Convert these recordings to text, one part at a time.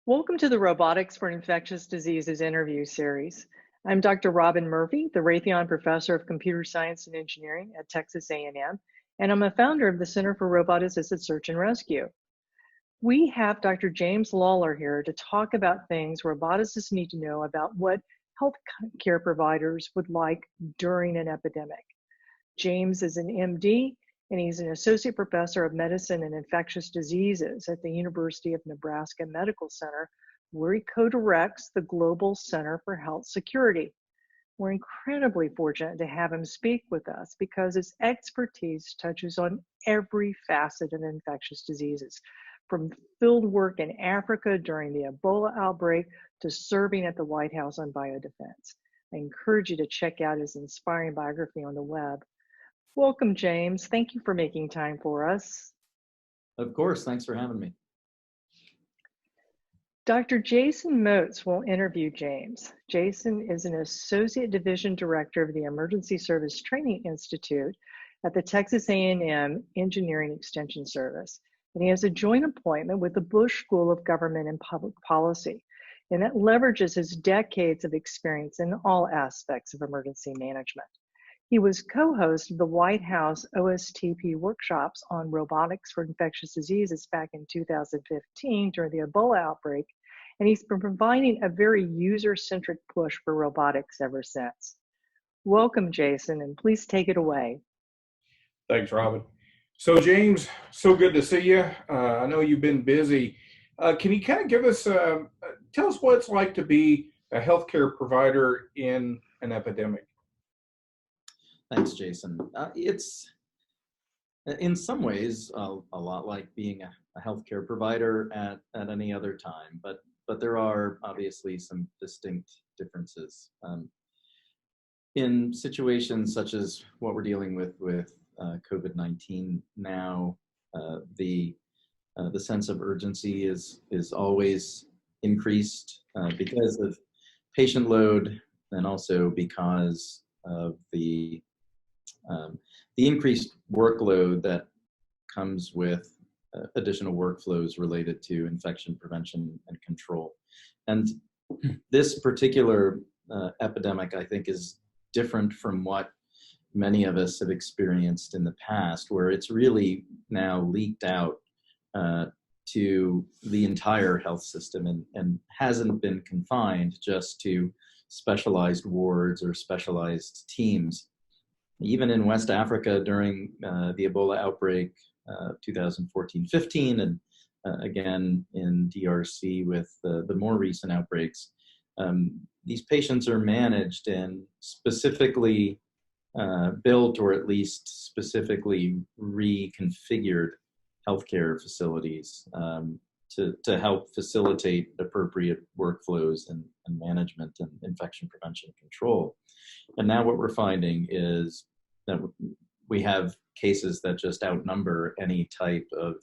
Welcome to the Robotics for Infectious Diseases interview series. I'm Dr. Robin Murphy, the Raytheon Professor of Computer Science and Engineering at Texas A&M, and I'm a founder of the Center for Robot-Assisted Search and Rescue. We have Dr. James Lawler here to talk about things roboticists need to know about what healthcare providers would like during an epidemic. James is an MD, and he's an associate professor of medicine and infectious diseases at the University of Nebraska Medical Center, where he co-directs the Global Center for Health Security. We're incredibly fortunate to have him speak with us because his expertise touches on every facet of infectious diseases, from field work in Africa during the Ebola outbreak to serving at the White House on biodefense. I encourage you to check out his inspiring biography on the web. Welcome, James. Thank you for making time for us. Of course, thanks for having me. Dr. Jason Moats will interview James. Jason is an Associate Division Director of the Emergency Service Training Institute at the Texas A&M Engineering Extension Service, and he has a joint appointment with the Bush School of Government and Public Policy, and that leverages his decades of experience in all aspects of emergency management. He was co-host of the White House OSTP workshops on robotics for infectious diseases back in 2015 during the Ebola outbreak, and he's been providing a very user-centric push for robotics ever since. Welcome, Jason, and please take it away. Thanks, Robin. So, James, so good to see you. I know you've been busy. Can you kind of give us, tell us what it's like to be a healthcare provider in an epidemic? Thanks, Jason. It's in some ways a lot like being a healthcare provider at any other time, but there are obviously some distinct differences. In situations such as what we're dealing with COVID-19 now, the sense of urgency is always increased because of patient load and also because of the increased workload that comes with additional workflows related to infection prevention and control. And this particular epidemic, I think, is different from what many of us have experienced in the past, where it's really now leaked out to the entire health system and hasn't been confined just to specialized wards or specialized teams. Even in West Africa during the Ebola outbreak, 2014-15, and again in DRC with the more recent outbreaks, these patients are managed in specifically built or at least specifically reconfigured healthcare facilities to help facilitate appropriate workflows and management and infection prevention and control. And now what we're finding is that we have cases that just outnumber any type of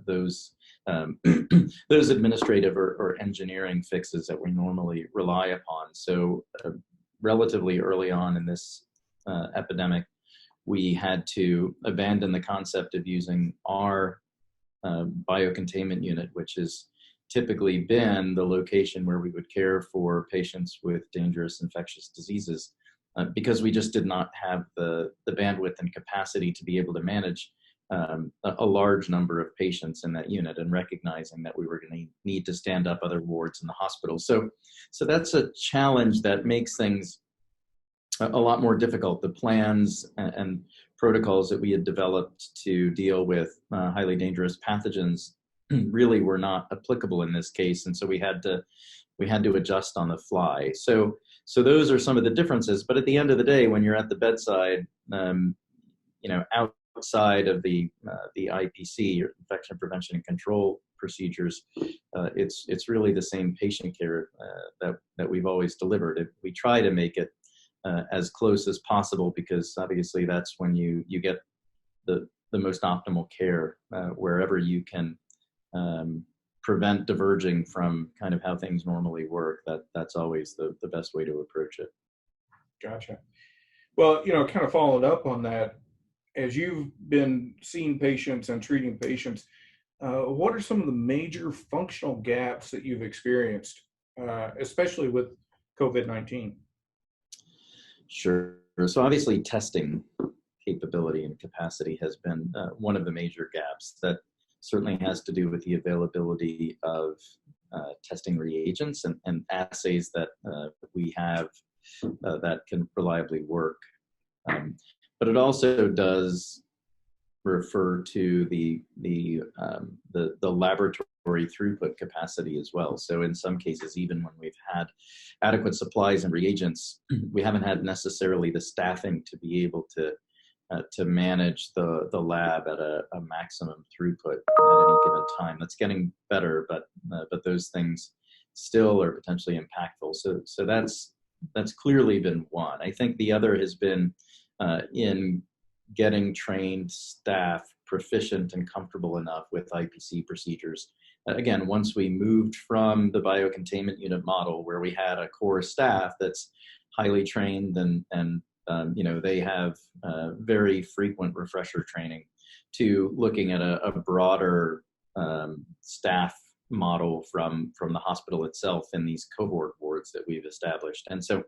those administrative or engineering fixes that we normally rely upon. So relatively early on in this epidemic, we had to abandon the concept of using our biocontainment unit, which has typically been the location where we would care for patients with dangerous infectious diseases, because we just did not have the bandwidth and capacity to be able to manage a large number of patients in that unit, and recognizing that we were going to need to stand up other wards in the hospital. So that's a challenge that makes things a lot more difficult. The plans and protocols that we had developed to deal with highly dangerous pathogens really were not applicable in this case, and so we had to adjust on the fly. So those are some of the differences. But at the end of the day, when you're at the bedside, outside of the IPC, or infection prevention and control procedures, it's really the same patient care that we've always delivered. We try to make it as close as possible, because obviously that's when you get the most optimal care, wherever you can prevent diverging from kind of how things normally work. That's always the best way to approach it. Gotcha. Well, kind of following up on that, as you've been seeing patients and treating patients, what are some of the major functional gaps that you've experienced, especially with COVID-19? Sure. So obviously testing capability and capacity has been one of the major gaps. That certainly has to do with the availability of testing reagents and assays that we have that can reliably work. But it also does refer to the laboratory throughput capacity as well. So in some cases, even when we've had adequate supplies and reagents, we haven't had necessarily the staffing to be able to manage the lab at a maximum throughput at any given time. That's getting better, but those things still are potentially impactful. So that's clearly been one. I think the other has been in getting trained staff proficient and comfortable enough with IPC procedures. Again, once we moved from the biocontainment unit model where we had a core staff that's highly trained and they have very frequent refresher training, to looking at a broader staff model from the hospital itself in these cohort wards that we've established. And so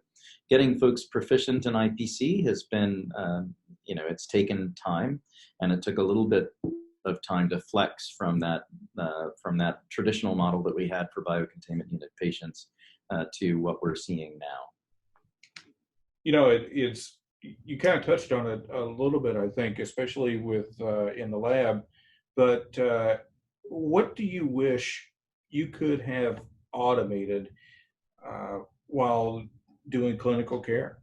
getting folks proficient in IPC has been, it's taken time, and it took a little bit of time to flex from that traditional model that we had for biocontainment unit patients to what we're seeing now. It's you kind of touched on it a little bit, I think, especially with in the lab. But what do you wish you could have automated while doing clinical care?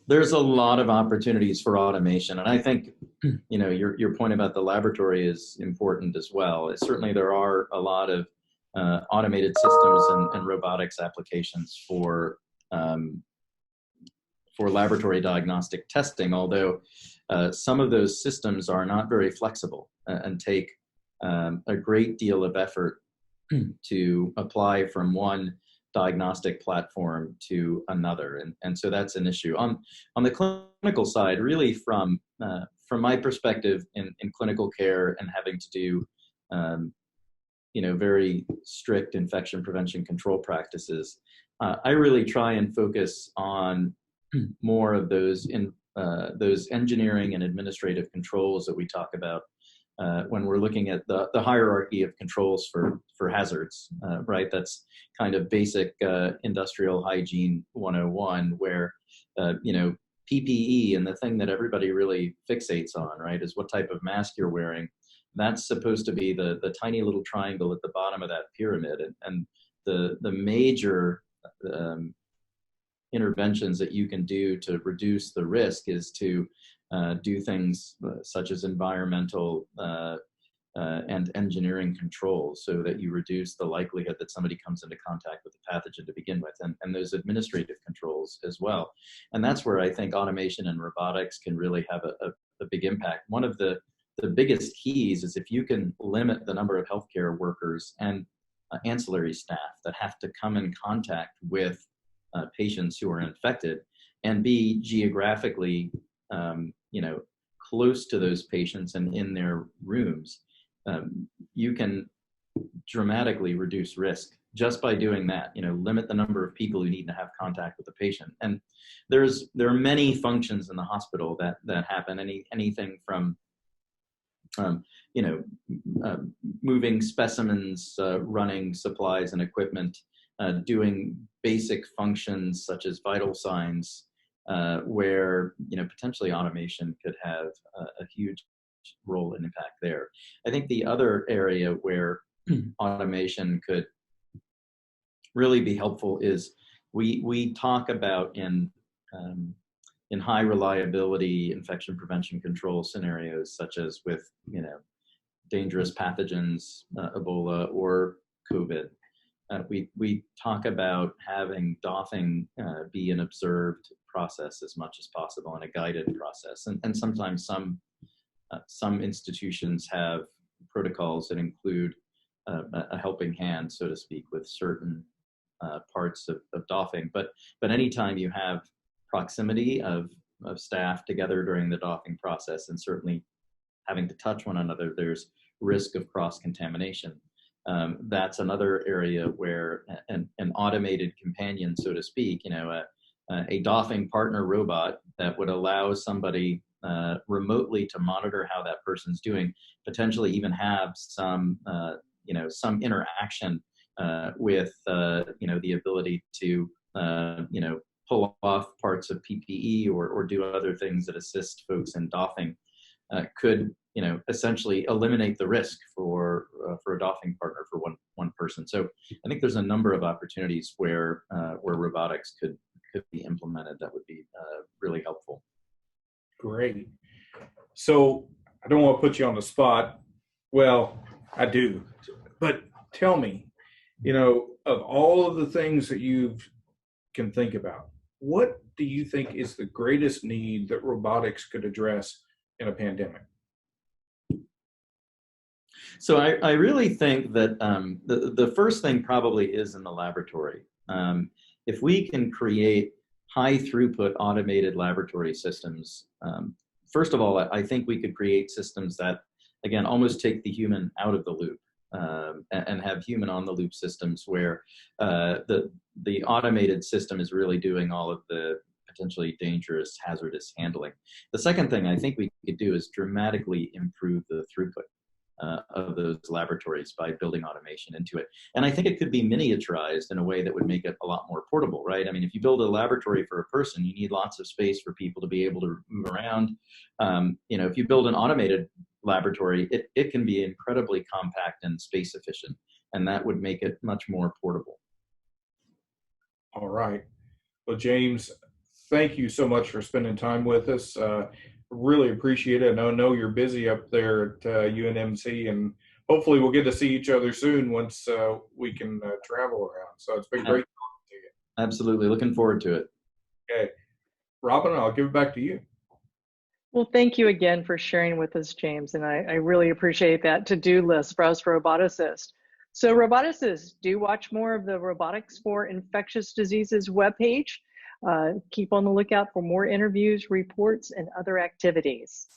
There's a lot of opportunities for automation, and I think your point about the laboratory is important as well. Certainly, there are a lot of automated systems and robotics applications for laboratory diagnostic testing, although some of those systems are not very flexible and take a great deal of effort to apply from one diagnostic platform to another, and so that's an issue. On the clinical side, really from my perspective in clinical care and having to do very strict infection prevention control practices, I really try and focus on more of those engineering and administrative controls that we talk about when we're looking at the hierarchy of controls for hazards, right? That's kind of basic industrial hygiene 101, where PPE, and the thing that everybody really fixates on, right, is what type of mask you're wearing. That's supposed to be the tiny little triangle at the bottom of that pyramid, and the major interventions that you can do to reduce the risk is to do things such as environmental and engineering controls, so that you reduce the likelihood that somebody comes into contact with the pathogen to begin with, and those administrative controls as well. And that's where I think automation and robotics can really have a big impact. One of the biggest keys is if you can limit the number of healthcare workers and ancillary staff that have to come in contact with patients who are infected, and be geographically close to those patients and in their rooms, you can dramatically reduce risk just by doing that. Limit the number of people who need to have contact with the patient. And there are many functions in the hospital that happen. Anything from moving specimens, running supplies and equipment, doing basic functions such as vital signs, where potentially automation could have a huge role and impact there. I think the other area where automation could really be helpful is we talk about in high reliability infection prevention control scenarios, such as with dangerous pathogens, Ebola or COVID. We talk about having doffing be an observed process as much as possible, and a guided process. And sometimes some institutions have protocols that include a helping hand, so to speak, with certain parts of doffing. But anytime you have proximity of staff together during the doffing process, and certainly having to touch one another, there's risk of cross-contamination. That's another area where an automated companion, so to speak, a doffing partner robot that would allow somebody remotely to monitor how that person's doing, potentially even have some interaction with the ability to pull off parts of PPE or do other things that assist folks in doffing, could essentially eliminate the risk for a doffing partner for one person. So I think there's a number of opportunities where robotics could be implemented that would be really helpful. Great. So I don't want to put you on the spot. Well, I do, but tell me, of all of the things that you can think about, what do you think is the greatest need that robotics could address in a pandemic? So I really think that the first thing probably is in the laboratory. If we can create high throughput automated laboratory systems, first of all, I think we could create systems that, again, almost take the human out of the loop, and have human on the loop systems where the automated system is really doing all of the potentially dangerous, hazardous handling. The second thing I think we could do is dramatically improve the throughput of those laboratories by building automation into it. And I think it could be miniaturized in a way that would make it a lot more portable, right? I mean, if you build a laboratory for a person, you need lots of space for people to be able to move around. If you build an automated laboratory, it can be incredibly compact and space efficient, and that would make it much more portable. All right. Well, James, thank you so much for spending time with us. Really appreciate it. I know you're busy up there at UNMC, and hopefully we'll get to see each other soon once we can travel around. So it's been great talking to you. Absolutely. Looking forward to it. Okay. Robin, I'll give it back to you. Well, thank you again for sharing with us, James, and I really appreciate that to-do list for us roboticists. So roboticists, do watch more of the Robotics for Infectious Diseases webpage. Keep on the lookout for more interviews, reports, and other activities.